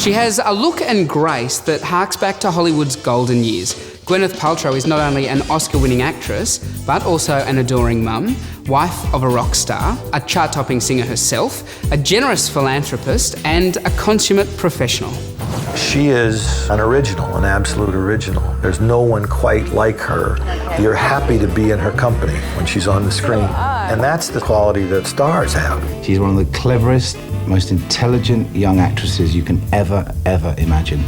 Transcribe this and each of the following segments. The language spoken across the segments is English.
She has a look and grace that harks back to Hollywood's golden years. Gwyneth Paltrow is not only an Oscar-winning actress, but also an adoring mum, wife of a rock star, a chart-topping singer herself, a generous philanthropist, and a consummate professional. She is an original, an absolute original. There's no one quite like her. You're happy to be in her company when she's on the screen. And that's the quality that stars have. She's one of the cleverest, most intelligent young actresses you can ever imagine.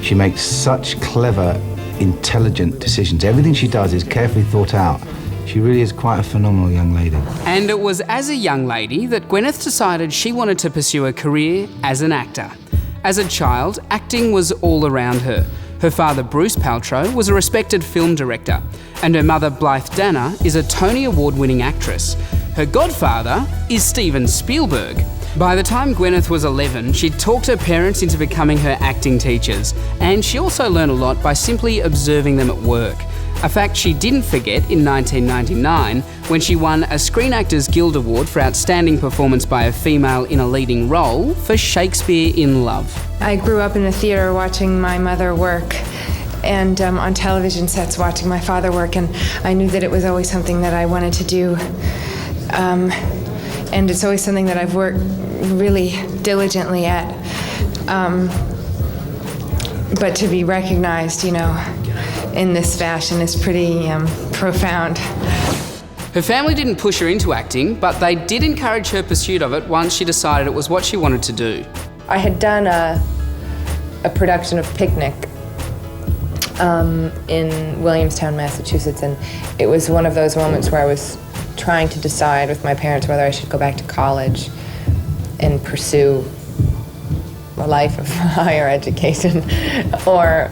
She makes such clever, intelligent decisions. Everything she does is carefully thought out. She really is quite a phenomenal young lady. And it was as a young lady that Gwyneth decided she wanted to pursue a career as an actor. As a child, acting was all around her. Her father, Bruce Paltrow, was a respected film director, and her mother, Blythe Danner, is a Tony Award-winning actress. Her godfather is Steven Spielberg. By the time Gwyneth was 11, she'd talked her parents into becoming her acting teachers, and she also learned a lot by simply observing them at work. A fact she didn't forget in 1999 when she won a Screen Actors Guild Award for Outstanding Performance by a Female in a Leading Role for Shakespeare in Love. I grew up in a theatre watching my mother work and on television sets watching my father work, and I knew that it was always something that I wanted to do. And it's always something that I've worked really diligently at. But to be recognized, in this fashion is pretty profound. Her family didn't push her into acting, but they did encourage her pursuit of it once she decided it was what she wanted to do. I had done a production of Picnic in Williamstown, Massachusetts, and it was one of those moments where I was trying to decide with my parents whether I should go back to college and pursue a life of higher education or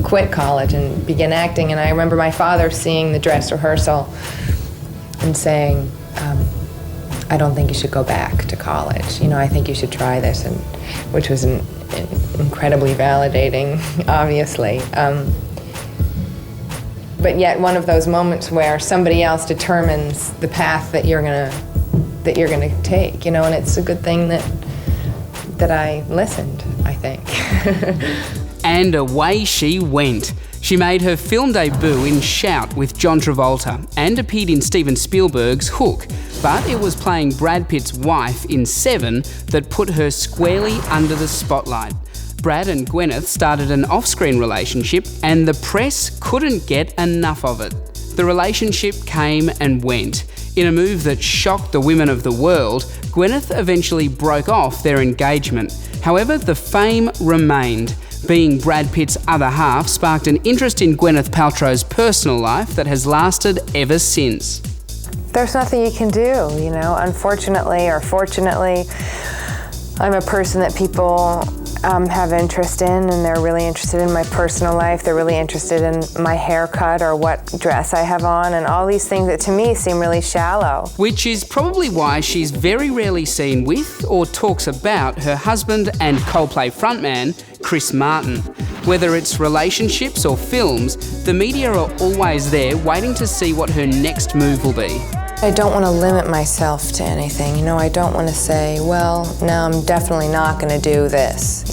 quit college and begin acting. And I remember my father seeing the dress rehearsal and saying, I don't think you should go back to college. I think you should try this, and which was incredibly validating, obviously. But yet one of those moments where somebody else determines the path that you're gonna take, and it's a good thing that I listened, I think. And away she went. She made her film debut in Shout with John Travolta and appeared in Steven Spielberg's Hook, but it was playing Brad Pitt's wife in Seven that put her squarely under the spotlight. Brad and Gwyneth started an off-screen relationship, and the press couldn't get enough of it. The relationship came and went. In a move that shocked the women of the world, Gwyneth eventually broke off their engagement. However, the fame remained. Being Brad Pitt's other half sparked an interest in Gwyneth Paltrow's personal life that has lasted ever since. There's nothing you can do, unfortunately or fortunately. I'm a person that people have interest in, and they're really interested in my personal life. They're really interested in my haircut or what dress I have on, and all these things that to me seem really shallow. Which is probably why she's very rarely seen with or talks about her husband and Coldplay frontman, Chris Martin. Whether it's relationships or films, the media are always there waiting to see what her next move will be. I don't want to limit myself to anything. I don't want to say, well, no, I'm definitely not going to do this.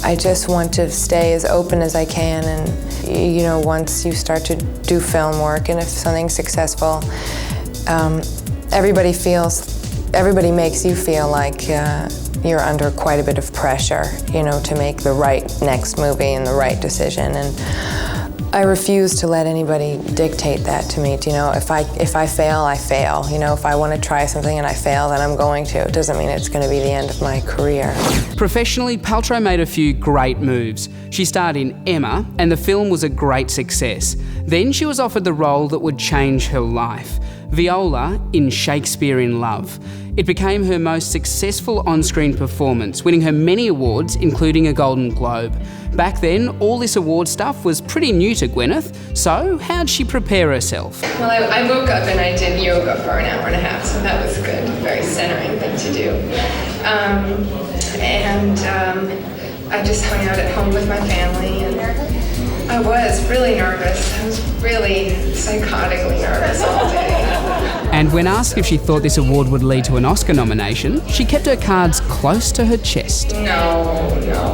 I just want to stay as open as I can, and once you start to do film work, and if something's successful, everybody makes you feel like you're under quite a bit of pressure, to make the right next movie and the right decision. And I refuse to let anybody dictate that to me. If I fail, I fail. If I want to try something and I fail, then I'm going to. It doesn't mean it's going to be the end of my career. Professionally, Paltrow made a few great moves. She starred in Emma, and the film was a great success. Then she was offered the role that would change her life, Viola in Shakespeare in Love. It became her most successful on-screen performance, winning her many awards, including a Golden Globe. Back then, all this award stuff was pretty new to Gwyneth, so how'd she prepare herself? Well, I woke up and I did yoga for an hour and a half, so that was good. Very centering thing to do. I just hung out at home with my family, and I was really nervous. I was really psychotically nervous all day. And when asked if she thought this award would lead to an Oscar nomination, she kept her cards close to her chest. No,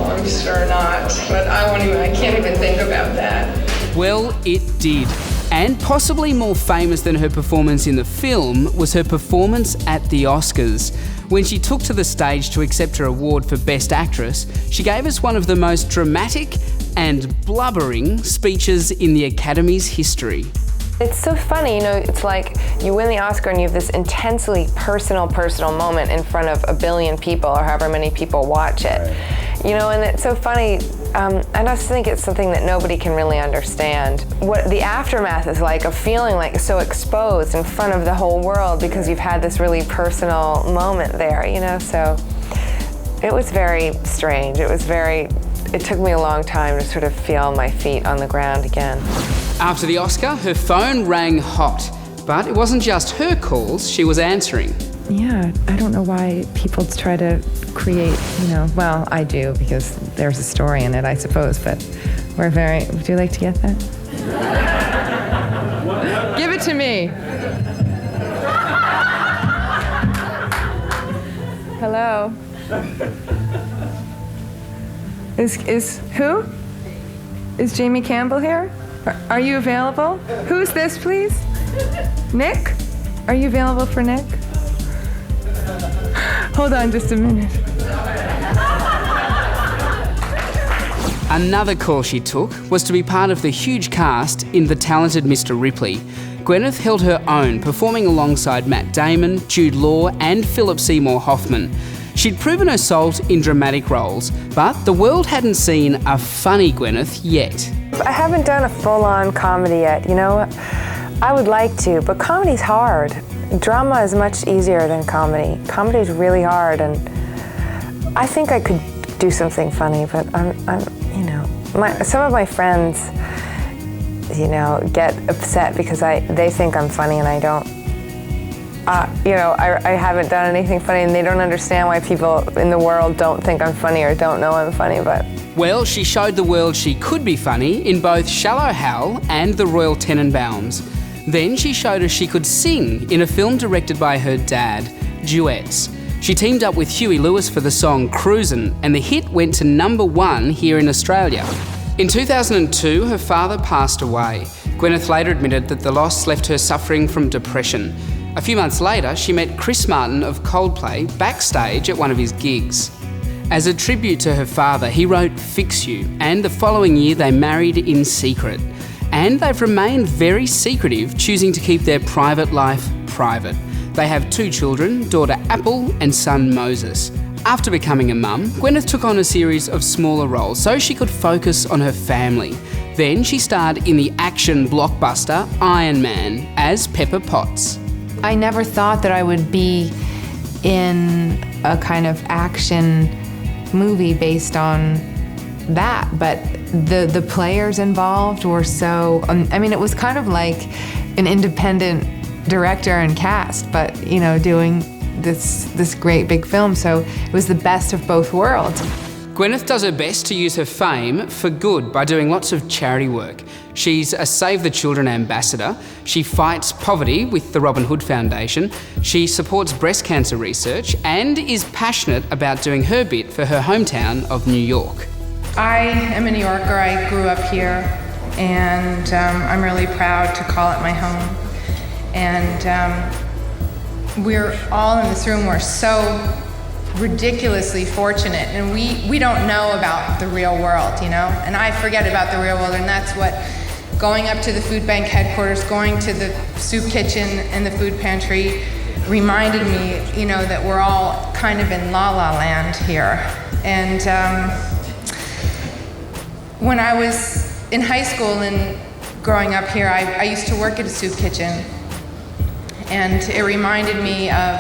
I'm sure not. But I can't even think about that. Well, it did. And possibly more famous than her performance in the film was her performance at the Oscars. When she took to the stage to accept her award for Best Actress, she gave us one of the most dramatic and blubbering speeches in the Academy's history. It's so funny, it's like you win the Oscar and you have this intensely personal moment in front of 1 billion people or however many people watch it. Right. And it's so funny. I just think it's something that nobody can really understand. What the aftermath is like of feeling like so exposed in front of the whole world because you've had this really personal moment there, so it was very strange. It took me a long time to sort of feel my feet on the ground again. After the Oscar, her phone rang hot, but it wasn't just her calls she was answering. Yeah, I don't know why people try to create, well, I do because there's a story in it, I suppose, but would you like to get that? Give it to me. Hello. Is who? Is Jamie Campbell here? Are you available? Who's this, please? Nick? Are you available for Nick? Hold on just a minute. Another call she took was to be part of the huge cast in The Talented Mr. Ripley. Gwyneth held her own, performing alongside Matt Damon, Jude Law and Philip Seymour Hoffman. She'd proven her salt in dramatic roles, but the world hadn't seen a funny Gwyneth yet. I haven't done a full-on comedy yet, I would like to, but comedy's hard. Drama is much easier than comedy. Comedy is really hard, and I think I could do something funny, but some of my friends, get upset because they think I'm funny and I don't. I haven't done anything funny, and they don't understand why people in the world don't think I'm funny or don't know I'm funny, but... Well, she showed the world she could be funny in both Shallow Hal and The Royal Tenenbaums. Then she showed us she could sing in a film directed by her dad, Duets. She teamed up with Huey Lewis for the song Cruisin', and the hit went to #1 here in Australia. In 2002, her father passed away. Gwyneth later admitted that the loss left her suffering from depression. A few months later, she met Chris Martin of Coldplay backstage at one of his gigs. As a tribute to her father, he wrote Fix You, and the following year they married in secret. And they've remained very secretive, choosing to keep their private life private. They have 2 children, daughter Apple and son Moses. After becoming a mum, Gwyneth took on a series of smaller roles so she could focus on her family. Then she starred in the action blockbuster Iron Man as Pepper Potts. I never thought that I would be in a kind of action movie based on that, but the players involved were so, it was kind of like an independent director and cast, but, doing this great big film, so it was the best of both worlds. Gwyneth does her best to use her fame for good by doing lots of charity work. She's a Save the Children ambassador. She fights poverty with the Robin Hood Foundation. She supports breast cancer research and is passionate about doing her bit for her hometown of New York. I am a New Yorker. I grew up here, and I'm really proud to call it my home. And we're all in this room. We're so ridiculously fortunate, and we don't know about the real world, and I forget about the real world, and that's what going up to the food bank headquarters, going to the soup kitchen and the food pantry reminded me, that we're all kind of in la la land here. And when I was in high school and growing up here, I used to work at a soup kitchen, and it reminded me of,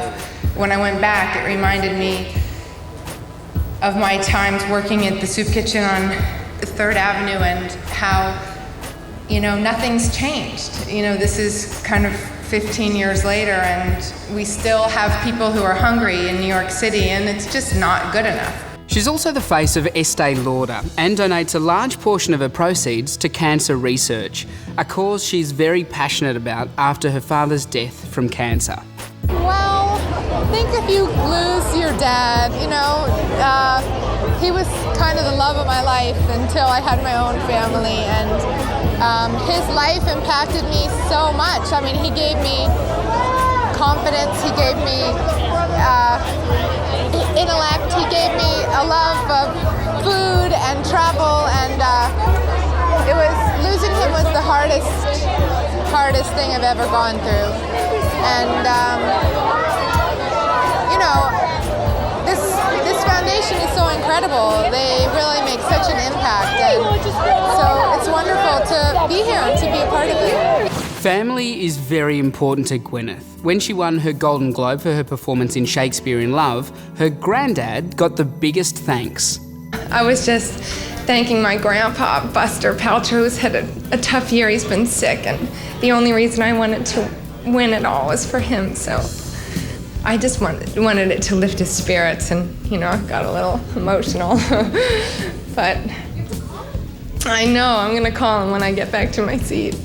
when I went back, it reminded me of my times working at the soup kitchen on 3rd Avenue and how, nothing's changed. This is kind of 15 years later, and we still have people who are hungry in New York City, and it's just not good enough. She's also the face of Estee Lauder and donates a large portion of her proceeds to cancer research, a cause she's very passionate about after her father's death from cancer. Well, I think if you lose your dad, he was kind of the love of my life until I had my own family, and his life impacted me so much. I mean, he gave me confidence, he gave me intellect, he gave me a love of food and travel, and losing him was the hardest thing I've ever gone through. And this foundation is so incredible. They really make such an impact, and so it's wonderful to be here and to be a part of it. Family is very important to Gwyneth. When she won her Golden Globe for her performance in Shakespeare in Love, her granddad got the biggest thanks. I was just thanking my grandpa, Buster Paltrow, who's had a tough year. He's been sick, and the only reason I wanted to win it all was for him. So I just wanted it to lift his spirits, and I got a little emotional. But I know I'm going to call him when I get back to my seat.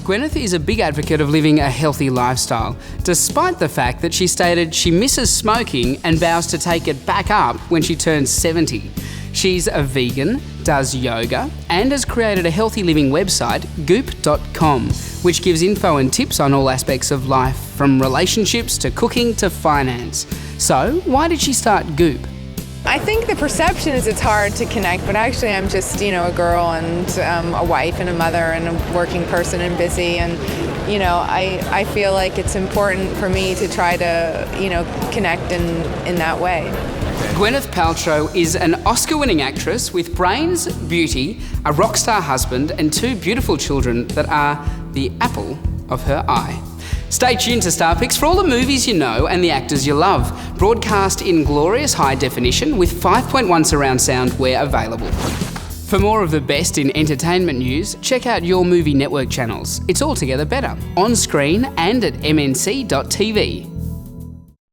Gwyneth is a big advocate of living a healthy lifestyle, despite the fact that she stated she misses smoking and vows to take it back up when she turns 70. She's a vegan, does yoga, and has created a healthy living website, goop.com, which gives info and tips on all aspects of life, from relationships to cooking to finance. So, why did she start Goop? I think the perception is it's hard to connect, but actually I'm just, a girl and a wife and a mother and a working person and busy, and, I feel like it's important for me to try to, connect in that way. Gwyneth Paltrow is an Oscar-winning actress with brains, beauty, a rock star husband, and 2 beautiful children that are the apple of her eye. Stay tuned to Star Picks for all the movies you know and the actors you love, broadcast in glorious high definition with 5.1 surround sound where available. For more of the best in entertainment news, check out your movie network channels. It's altogether better, on screen and at mnc.tv.